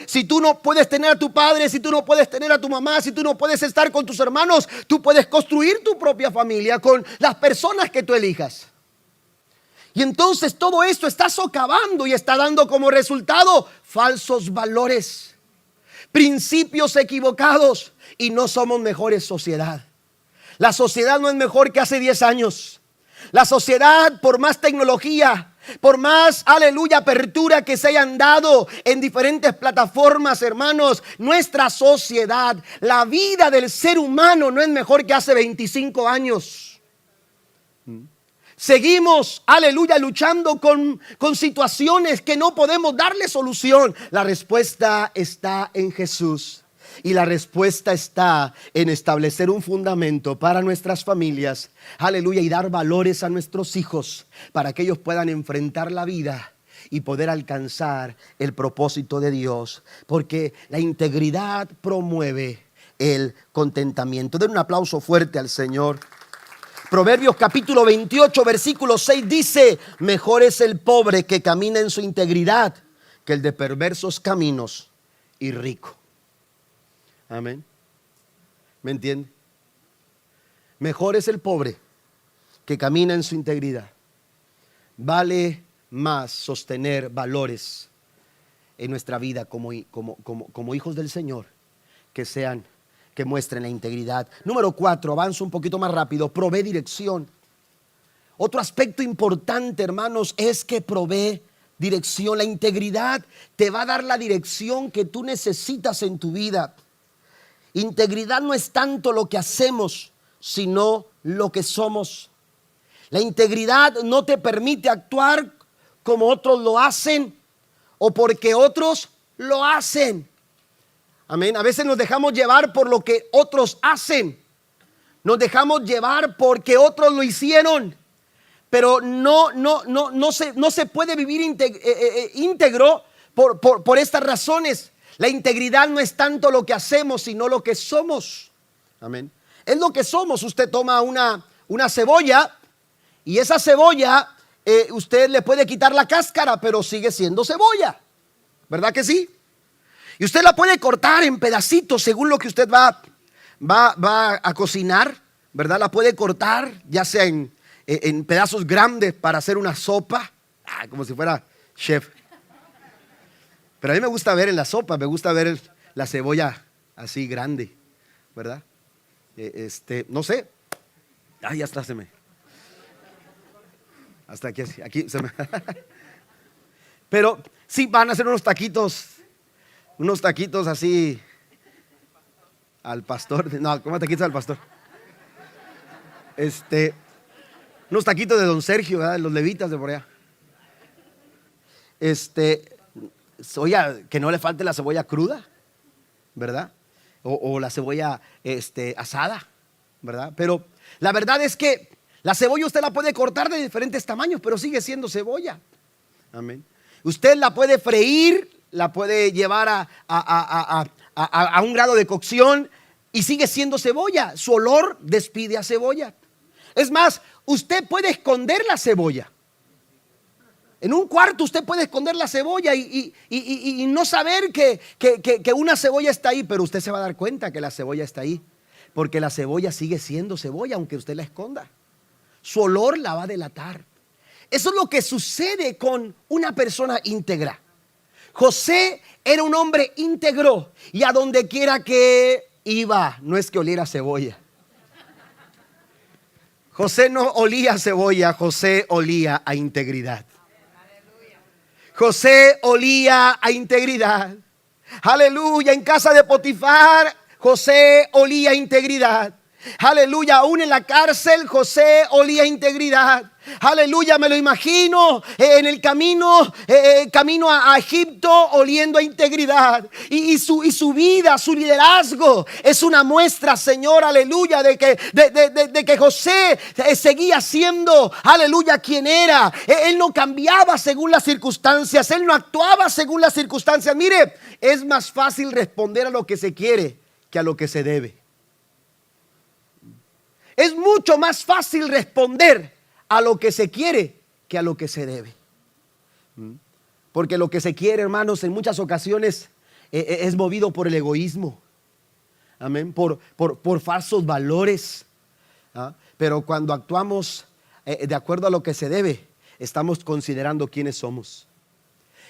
si tú no puedes tener a tu padre, si tú no puedes tener a tu mamá, si tú no puedes estar con tus hermanos, tú puedes construir tu propia familia con las personas que tú elijas. Y entonces todo esto está socavando y está dando como resultado falsos valores, principios equivocados. Y no somos mejores sociedad. La sociedad no es mejor que hace 10 años. La sociedad, por más tecnología, por más, aleluya, apertura que se hayan dado en diferentes plataformas, hermanos, nuestra sociedad, la vida del ser humano no es mejor que hace 25 años. Seguimos, aleluya, luchando con situaciones que no podemos darle solución. La respuesta está en Jesús. Y la respuesta está en establecer un fundamento para nuestras familias, aleluya, y dar valores a nuestros hijos para que ellos puedan enfrentar la vida y poder alcanzar el propósito de Dios, porque la integridad promueve el contentamiento. Den un aplauso fuerte al Señor. Proverbios capítulo 28, versículo 6 dice, mejor es el pobre que camina en su integridad que el de perversos caminos y rico. Amén. ¿Me entiende? Mejor es el pobre que camina en su integridad. Vale más sostener valores en nuestra vida como hijos del Señor que muestren la integridad. Número 4, avanzo un poquito más rápido. Provee dirección. Otro aspecto importante, hermanos, es que provee dirección. La integridad te va a dar la dirección que tú necesitas en tu vida. Integridad no es tanto lo que hacemos, sino lo que somos. La integridad no te permite actuar como otros lo hacen o porque otros lo hacen. Amén. A veces nos dejamos llevar por lo que otros hacen. Nos dejamos llevar porque otros lo hicieron. Pero no se puede vivir íntegro por estas razones. La integridad no es tanto lo que hacemos, sino lo que somos. Amén. Es lo que somos. Usted toma una cebolla y esa cebolla usted le puede quitar la cáscara, pero sigue siendo cebolla. ¿Verdad que sí? Y usted la puede cortar en pedacitos según lo que usted va a cocinar, ¿verdad? La puede cortar ya sea en pedazos grandes para hacer una sopa, como si fuera chef. Pero a mí me gusta ver en la sopa, me gusta ver la cebolla así grande, ¿verdad? No sé. Ya está, hasta aquí se me. Pero sí van a hacer unos taquitos así al pastor. No, ¿cómo taquitos al pastor? Unos taquitos de don Sergio, ¿verdad? Los levitas de por allá. oiga, que no le falte la cebolla cruda, ¿verdad? O la cebolla asada, ¿verdad? Pero la verdad es que la cebolla usted la puede cortar de diferentes tamaños, pero sigue siendo cebolla. Amén. Usted la puede freír, la puede llevar a un grado de cocción y sigue siendo cebolla. Su olor despide a cebolla. Es más, usted puede esconder la cebolla. En un cuarto usted puede esconder la cebolla y no saber que una cebolla está ahí, pero usted se va a dar cuenta que la cebolla está ahí, porque la cebolla sigue siendo cebolla aunque usted la esconda. Su olor la va a delatar. Eso es lo que sucede con una persona íntegra. José era un hombre íntegro y a donde quiera que iba, no es que oliera cebolla. José no olía a cebolla, José olía a integridad. José olía a integridad. Aleluya, en casa de Potifar, José olía a integridad. Aleluya, aún en la cárcel, José olía a integridad. Aleluya, me lo imagino en el camino a Egipto oliendo a integridad. Y su vida, su liderazgo es una muestra, Señor, aleluya, de que José seguía siendo, aleluya, quien era. Él no cambiaba según las circunstancias, él no actuaba según las circunstancias. Mire, es más fácil responder a lo que se quiere que a lo que se debe. Es mucho más fácil responder a lo que se quiere que a lo que se debe. Porque lo que se quiere, hermanos, en muchas ocasiones es movido por el egoísmo. Amén. Por falsos valores. Pero cuando actuamos de acuerdo a lo que se debe, estamos considerando quiénes somos.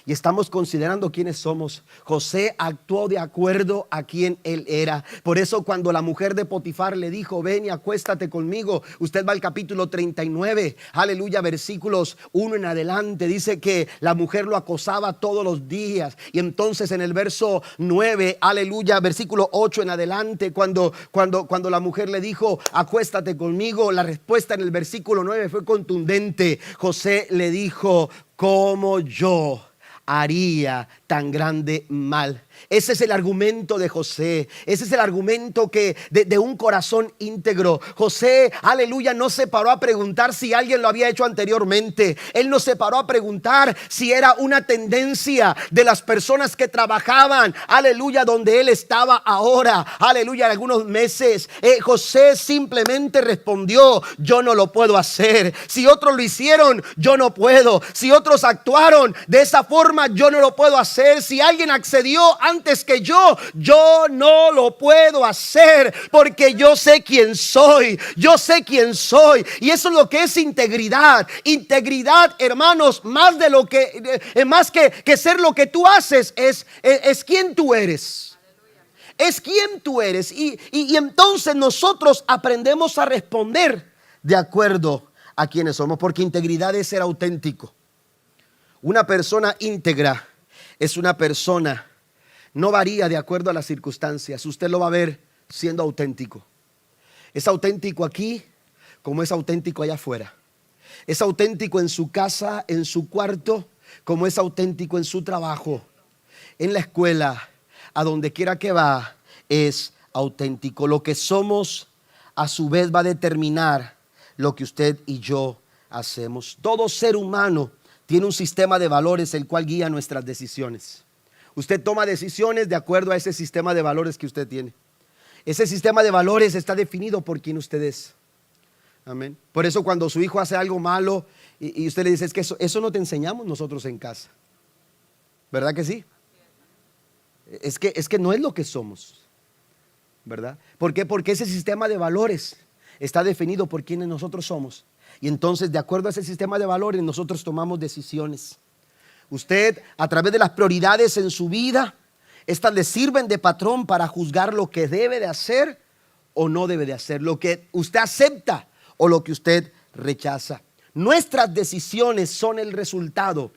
Y estamos considerando quiénes somos. José actuó de acuerdo a quien él era. Por eso cuando la mujer de Potifar le dijo, ven y acuéstate conmigo. Usted va al capítulo 39, aleluya, versículos 1 en adelante. Dice que la mujer lo acosaba todos los días. Y entonces en el verso 9, aleluya, versículo 8 en adelante, cuando la mujer le dijo, acuéstate conmigo, la respuesta en el versículo 9 fue contundente. José le dijo, ¿cómo yo haría tan grande mal? Ese es el argumento de José. Ese es el argumento de un corazón íntegro. José, aleluya, no se paró a preguntar si alguien lo había hecho anteriormente. Él no se paró a preguntar si era una tendencia de las personas que trabajaban, aleluya, donde él estaba ahora, aleluya, algunos meses. José simplemente respondió, yo no lo puedo hacer. Si otros lo hicieron, yo no puedo. Si otros actuaron de esa forma, yo no lo puedo hacer. Si alguien accedió antes que yo no lo puedo hacer, porque yo sé quién soy. Yo sé quién soy. Y eso es lo que es integridad. Integridad, hermanos, más que ser lo que tú haces, es quién tú eres. Es quién tú eres. Y entonces nosotros aprendemos a responder de acuerdo a quienes somos, porque integridad es ser auténtico. Una persona íntegra es una persona, no varía de acuerdo a las circunstancias. Usted lo va a ver siendo auténtico. Es auténtico aquí como es auténtico allá afuera. Es auténtico en su casa, en su cuarto, como es auténtico en su trabajo, en la escuela, a donde quiera que va, es auténtico. Lo que somos, a su vez, va a determinar lo que usted y yo hacemos. Todo ser humano tiene un sistema de valores el cual guía nuestras decisiones. Usted toma decisiones de acuerdo a ese sistema de valores que usted tiene. Ese sistema de valores está definido por quién usted es. Amén. Por eso cuando su hijo hace algo malo y usted le dice, es que eso no te enseñamos nosotros en casa. ¿Verdad que sí? Es que no es lo que somos. ¿Verdad? ¿Por qué? Porque ese sistema de valores está definido por quienes nosotros somos. Y entonces, de acuerdo a ese sistema de valores, nosotros tomamos decisiones. Usted, a través de las prioridades en su vida, estas le sirven de patrón para juzgar lo que debe de hacer o no debe de hacer, lo que usted acepta o lo que usted rechaza. Nuestras decisiones son el resultado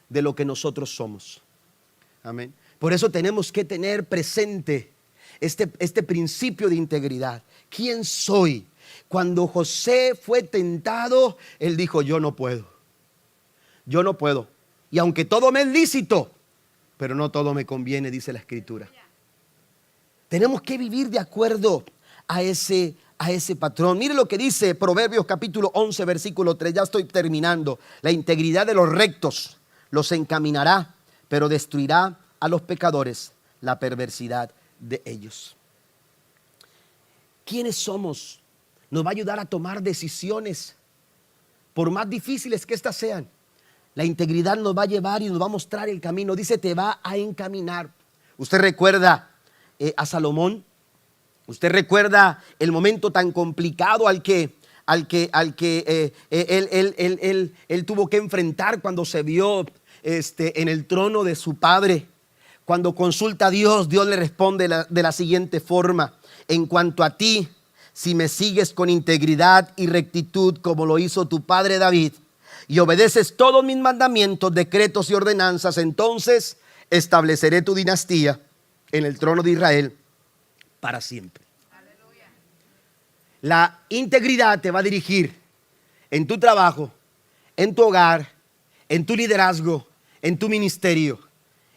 de lo que nosotros somos. Amén. Por eso tenemos que tener presente este principio de integridad. ¿Quién soy? Cuando José fue tentado, él dijo, yo no puedo. Yo no puedo. Y aunque todo me es lícito, pero no todo me conviene, dice la Escritura. Tenemos que vivir de acuerdo a ese patrón. Mire lo que dice Proverbios capítulo 11, versículo 3. Ya estoy terminando. La integridad de los rectos los encaminará, pero destruirá a los pecadores la perversidad de ellos. ¿Quiénes somos? Nos va a ayudar a tomar decisiones, por más difíciles que éstas sean. La integridad nos va a llevar y nos va a mostrar el camino. Dice, te va a encaminar. Usted recuerda a Salomón. Usted recuerda el momento tan complicado al que él tuvo que enfrentar cuando se vio en el trono de su padre. Cuando consulta a Dios, Dios le responde de la siguiente forma: en cuanto a ti, si me sigues con integridad y rectitud como lo hizo tu padre David, y obedeces todos mis mandamientos, decretos y ordenanzas, entonces estableceré tu dinastía en el trono de Israel para siempre. Aleluya. La integridad te va a dirigir en tu trabajo, en tu hogar, en tu liderazgo, en tu ministerio,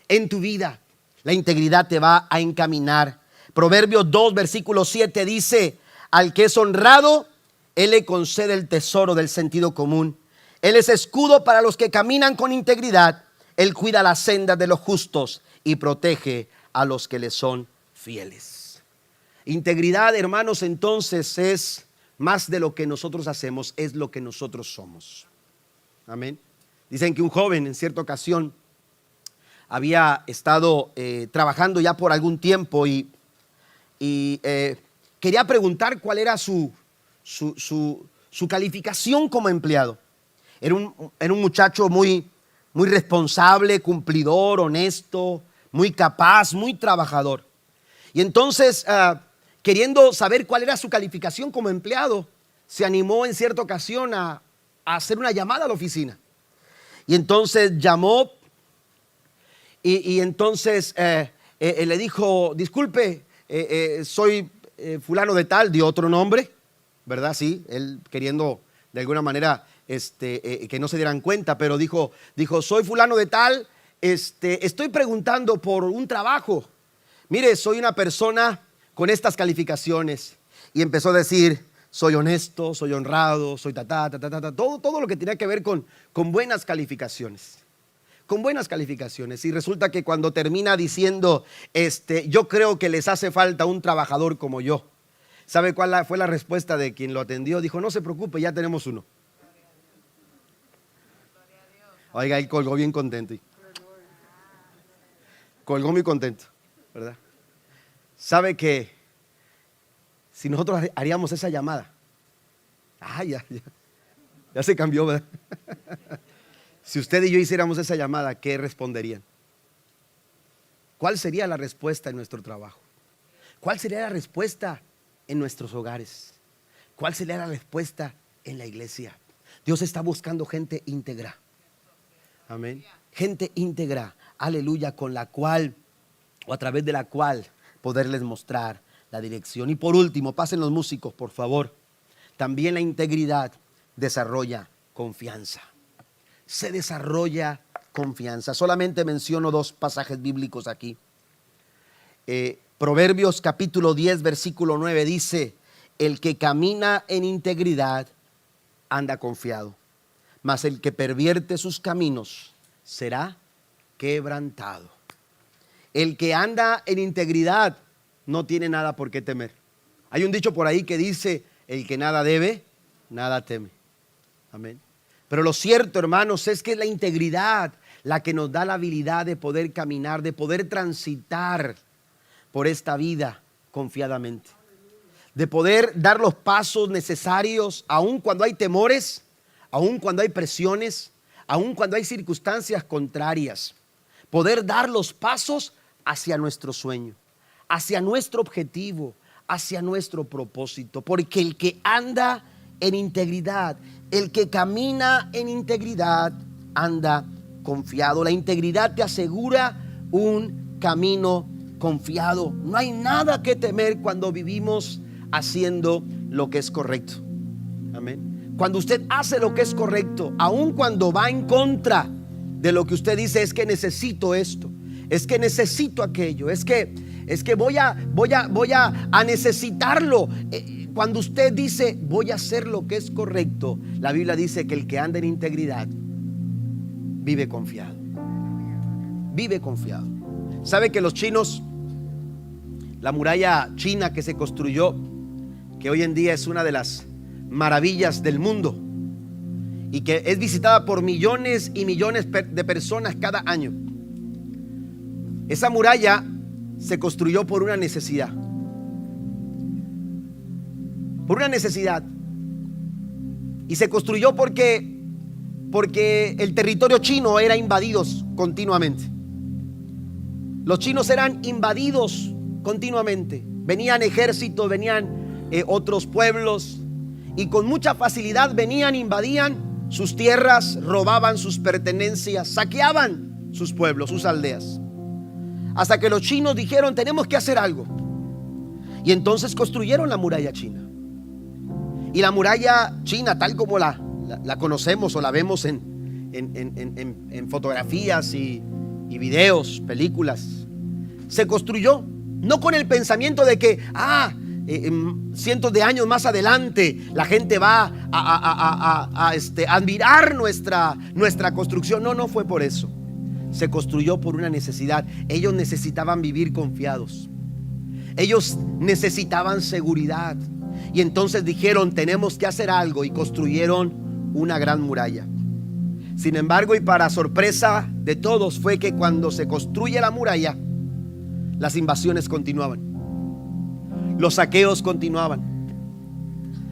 en tu vida. La integridad te va a encaminar. Proverbios 2, versículo 7 dice: al que es honrado, Él le concede el tesoro del sentido común. Él es escudo para los que caminan con integridad. Él cuida las sendas de los justos y protege a los que le son fieles. Integridad, hermanos, entonces es más de lo que nosotros hacemos, es lo que nosotros somos. Amén. Dicen que un joven en cierta ocasión había estado trabajando ya por algún tiempo y quería preguntar cuál era su calificación como empleado. Era un muchacho muy responsable, cumplidor, honesto, muy capaz, muy trabajador. Y entonces, queriendo saber cuál era su calificación como empleado, se animó en cierta ocasión a hacer una llamada a la oficina. Y entonces llamó y entonces le dijo: disculpe, soy fulano de tal, dio otro nombre, ¿verdad? Sí, él queriendo de alguna manera que no se dieran cuenta, pero dijo, soy fulano de tal, estoy preguntando por un trabajo. Mire, soy una persona con estas calificaciones. Y empezó a decir: soy honesto, soy honrado, soy todo lo que tenía que ver con buenas calificaciones. Con buenas calificaciones. Y resulta que cuando termina diciendo, yo creo que les hace falta un trabajador como yo. ¿Sabe cuál fue la respuesta de quien lo atendió? Dijo: no se preocupe, ya tenemos uno. Oiga, él colgó bien contento. Colgó muy contento, ¿verdad? ¿Sabe que si nosotros haríamos esa llamada? Ya se cambió, ¿verdad? Si usted y yo hiciéramos esa llamada, ¿qué responderían? ¿Cuál sería la respuesta en nuestro trabajo? ¿Cuál sería la respuesta en nuestros hogares? ¿Cuál sería la respuesta en la iglesia? Dios está buscando gente íntegra. Amén. Gente íntegra, aleluya, con la cual o a través de la cual poderles mostrar la dirección. Y por último, pasen los músicos, por favor. También la integridad desarrolla confianza. Se desarrolla confianza. Solamente menciono 2 pasajes bíblicos aquí. Proverbios capítulo 10, versículo 9 dice: el que camina en integridad anda confiado, mas el que pervierte sus caminos será quebrantado. El que anda en integridad no tiene nada por qué temer. Hay un dicho por ahí que dice: el que nada debe, nada teme. Amén. Pero lo cierto, hermanos, es que es la integridad la que nos da la habilidad de poder caminar, de poder transitar por esta vida confiadamente, de poder dar los pasos necesarios, aun cuando hay temores, aun cuando hay presiones, aun cuando hay circunstancias contrarias. Poder dar los pasos hacia nuestro sueño, hacia nuestro objetivo, hacia nuestro propósito. Porque el que anda en integridad, el que camina en integridad, anda confiado. La integridad te asegura un camino confiado. No hay nada que temer cuando vivimos haciendo lo que es correcto. Amén. Cuando usted hace lo que es correcto, aun cuando va en contra de lo que usted dice, es que necesito esto, es que necesito aquello, es que voy a necesitarlo. Cuando usted dice voy a hacer lo que es correcto, la Biblia dice que el que anda en integridad vive confiado. Vive confiado. ¿Sabe que los chinos, la muralla china que se construyó, que hoy en día es una de las maravillas del mundo y que es visitada por millones y millones de personas cada año? Esa muralla se construyó por una necesidad. Por una necesidad. Y se construyó porque el territorio chino era invadido continuamente. Los chinos eran invadidos continuamente. Venían ejércitos, venían otros pueblos, y con mucha facilidad venían, invadían sus tierras, robaban sus pertenencias, saqueaban sus pueblos, sus aldeas. Hasta que los chinos dijeron: tenemos que hacer algo. Y entonces construyeron la muralla china. Y la muralla china, tal como la conocemos o la vemos en fotografías y videos, películas, se construyó no con el pensamiento de que cientos de años más adelante la gente va a admirar nuestra construcción. No fue por eso. Se construyó por una necesidad. Ellos necesitaban vivir confiados. Ellos necesitaban seguridad. Y entonces dijeron: tenemos que hacer algo, y construyeron una gran muralla. Sin embargo, y para sorpresa de todos, fue que cuando se construye la muralla, las invasiones continuaban, los saqueos continuaban,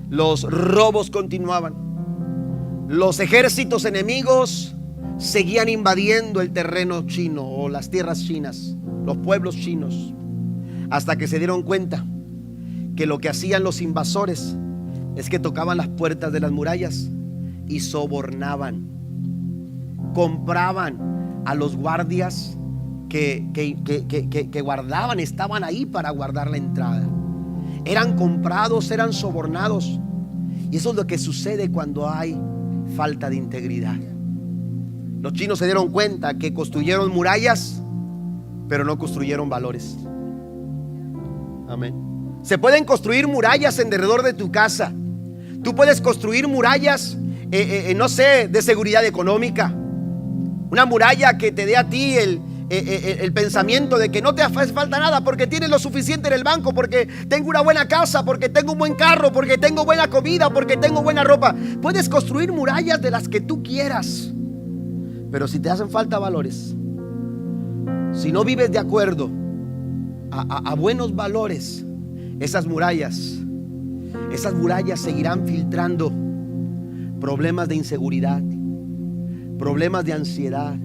los robos continuaban, los ejércitos enemigos seguían invadiendo el terreno chino o las tierras chinas, los pueblos chinos, hasta que se dieron cuenta que lo que hacían los invasores es que tocaban las puertas de las murallas y sobornaban, compraban a los guardias que guardaban, estaban ahí para guardar la entrada. Eran comprados, eran sobornados. Y eso es lo que sucede cuando hay falta de integridad. Los chinos se dieron cuenta que construyeron murallas, pero no construyeron valores. Amén. Se pueden construir murallas en derredor de tu casa. Tú puedes construir murallas, no sé, de seguridad económica. Una muralla que te dé a ti el pensamiento de que no te hace falta nada porque tienes lo suficiente en el banco, porque tengo una buena casa, porque tengo un buen carro, porque tengo buena comida, porque tengo buena ropa. Puedes construir murallas de las que tú quieras, pero si te hacen falta valores, si no vives de acuerdo a buenos valores, esas murallas seguirán filtrando problemas de inseguridad, problemas de ansiedad,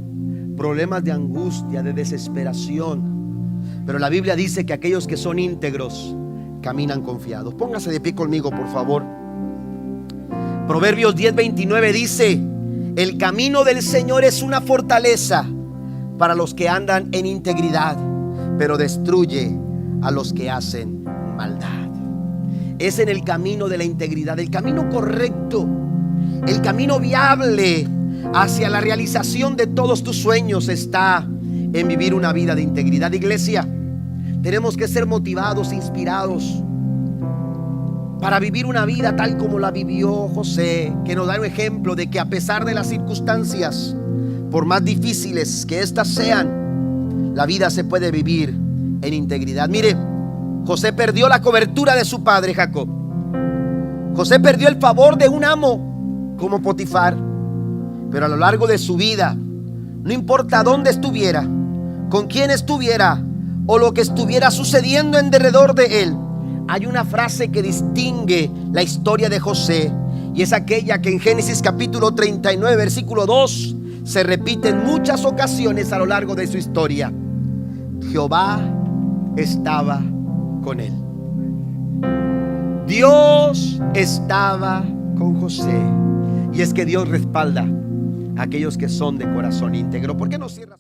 problemas de angustia, de desesperación. Pero la Biblia dice que aquellos que son íntegros caminan confiados. Póngase de pie conmigo, por favor. Proverbios 10:29 dice: el camino del Señor es una fortaleza para los que andan en integridad, pero destruye a los que hacen maldad. Es en el camino de la integridad, el camino correcto, el camino viable hacia la realización de todos tus sueños, está en vivir una vida de integridad. Iglesia, tenemos que ser motivados, inspirados para vivir una vida tal como la vivió José, que nos da un ejemplo de que a pesar de las circunstancias, por más difíciles que éstas sean, la vida se puede vivir en integridad. Mire, José perdió la cobertura de su padre Jacob. José perdió el favor de un amo como Potifar. Pero a lo largo de su vida, no importa dónde estuviera, con quién estuviera o lo que estuviera sucediendo en derredor de él, hay una frase que distingue la historia de José, y es aquella que en Génesis capítulo 39 versículo 2 se repite en muchas ocasiones a lo largo de su historia: Jehová estaba con él. Dios estaba con José. Y es que Dios respalda a aquellos que son de corazón íntegro. ¿Por qué no cierras?